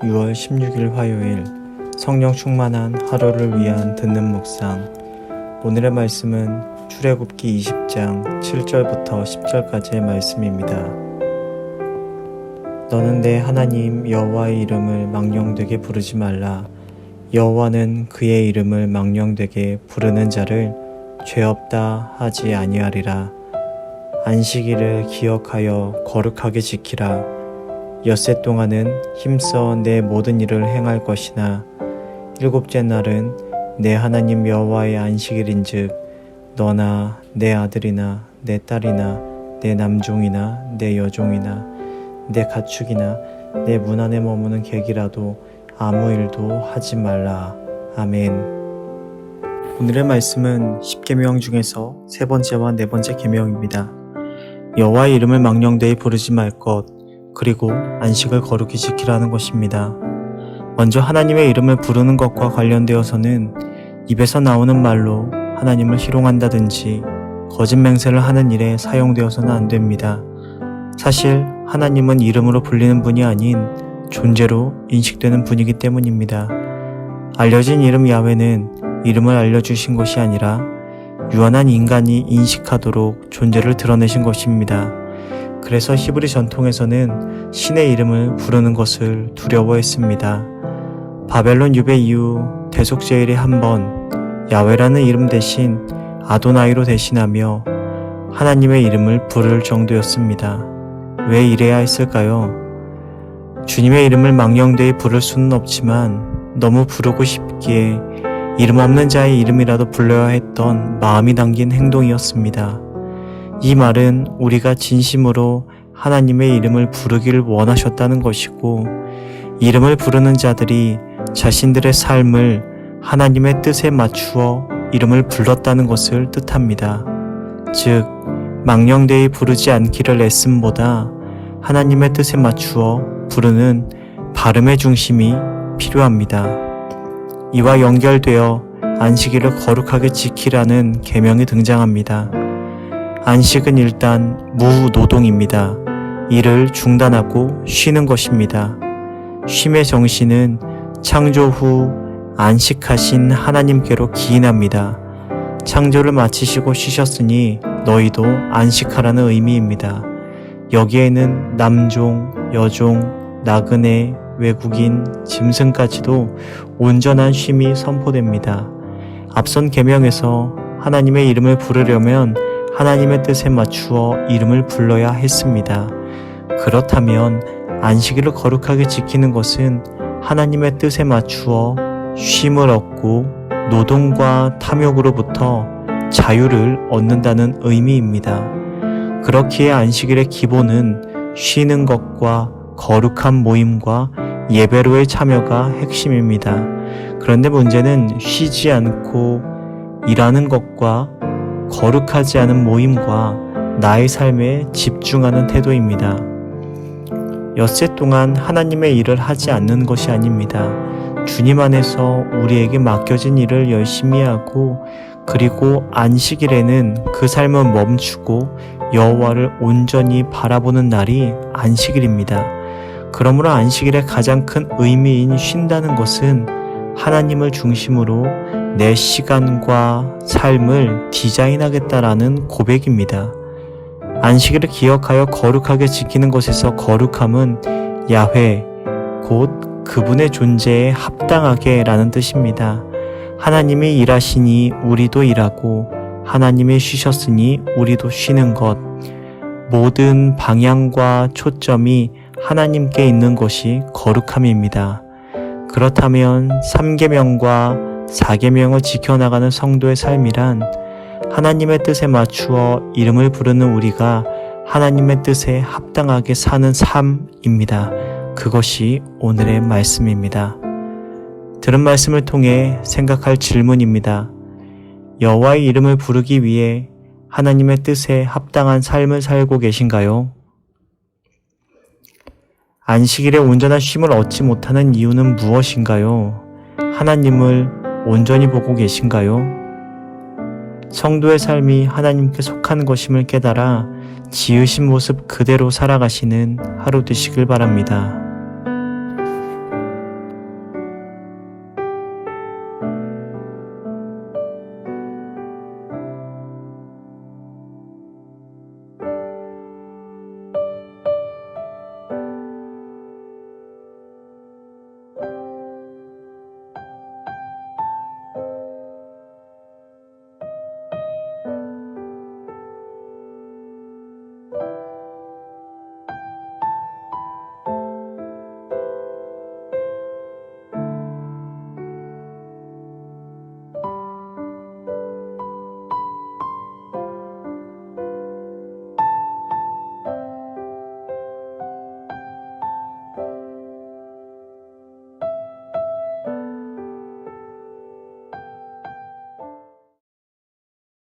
6월 16일 화요일 성령 충만한 하루를 위한 듣는 묵상. 오늘의 말씀은 출애굽기 20장 7절부터 10절까지의 말씀입니다. 너는 내 하나님 여호와의 이름을 망령되게 부르지 말라. 여호와는 그의 이름을 망령되게 부르는 자를 죄 없다 하지 아니하리라. 안식일을 기억하여 거룩하게 지키라. 엿새 동안은 힘써 내 모든 일을 행할 것이나 일곱째 날은 내 하나님 여호와의 안식일인즉 너나 내 아들이나 내 딸이나 내 남종이나 내 여종이나 내 가축이나 내 문 안에 머무는 객이라도 아무 일도 하지 말라. 아멘. 오늘의 말씀은 10계명 중에서 세 번째와 네 번째 계명입니다. 여호와의 이름을 망령되이 부르지 말 것, 그리고 안식을 거룩히 지키라는 것입니다. 먼저 하나님의 이름을 부르는 것과 관련되어서는 입에서 나오는 말로 하나님을 희롱한다든지 거짓 맹세를 하는 일에 사용되어서는 안 됩니다. 사실 하나님은 이름으로 불리는 분이 아닌 존재로 인식되는 분이기 때문입니다. 알려진 이름 야훼는 이름을 알려주신 것이 아니라 유한한 인간이 인식하도록 존재를 드러내신 것입니다. 그래서 히브리 전통에서는 신의 이름을 부르는 것을 두려워했습니다. 바벨론 유배 이후 대속제일에 한 번 야훼라는 이름 대신 아도나이로 대신하며 하나님의 이름을 부를 정도였습니다. 왜 이래야 했을까요? 주님의 이름을 망령되이 부를 수는 없지만 너무 부르고 싶기에 이름 없는 자의 이름이라도 불러야 했던 마음이 담긴 행동이었습니다. 이 말은 우리가 진심으로 하나님의 이름을 부르기를 원하셨다는 것이고, 이름을 부르는 자들이 자신들의 삶을 하나님의 뜻에 맞추어 이름을 불렀다는 것을 뜻합니다. 즉, 망령되이 부르지 않기를 애씀보다 하나님의 뜻에 맞추어 부르는 발음의 중심이 필요합니다. 이와 연결되어 안식일을 거룩하게 지키라는 계명이 등장합니다. 안식은 일단 무노동입니다. 일을 중단하고 쉬는 것입니다. 쉼의 정신은 창조 후 안식하신 하나님께로 기인합니다. 창조를 마치시고 쉬셨으니 너희도 안식하라는 의미입니다. 여기에는 남종, 여종, 나그네, 외국인, 짐승까지도 온전한 쉼이 선포됩니다. 앞선 계명에서 하나님의 이름을 부르려면 하나님의 뜻에 맞추어 이름을 불러야 했습니다. 그렇다면 안식일을 거룩하게 지키는 것은 하나님의 뜻에 맞추어 쉼을 얻고 노동과 탐욕으로부터 자유를 얻는다는 의미입니다. 그렇기에 안식일의 기본은 쉬는 것과 거룩한 모임과 예배로의 참여가 핵심입니다. 그런데 문제는 쉬지 않고 일하는 것과 거룩하지 않은 모임과 나의 삶에 집중하는 태도입니다. 엿새 동안 하나님의 일을 하지 않는 것이 아닙니다. 주님 안에서 우리에게 맡겨진 일을 열심히 하고, 그리고 안식일에는 그 삶을 멈추고 여호와를 온전히 바라보는 날이 안식일입니다. 그러므로 안식일의 가장 큰 의미인 쉰다는 것은 하나님을 중심으로 내 시간과 삶을 디자인하겠다라는 고백입니다. 안식일을 기억하여 거룩하게 지키는 것에서 거룩함은 야훼, 곧 그분의 존재에 합당하게 라는 뜻입니다. 하나님이 일하시니 우리도 일하고 하나님이 쉬셨으니 우리도 쉬는 것. 모든 방향과 초점이 하나님께 있는 것이 거룩함입니다. 그렇다면 3계명과 4계명을 지켜나가는 성도의 삶이란 하나님의 뜻에 맞추어 이름을 부르는 우리가 하나님의 뜻에 합당하게 사는 삶입니다. 그것이 오늘의 말씀입니다. 들은 말씀을 통해 생각할 질문입니다. 여호와의 이름을 부르기 위해 하나님의 뜻에 합당한 삶을 살고 계신가요? 안식일에 온전한 쉼을 얻지 못하는 이유는 무엇인가요? 하나님을 온전히 보고 계신가요? 성도의 삶이 하나님께 속한 것임을 깨달아 지으신 모습 그대로 살아가시는 하루 되시길 바랍니다.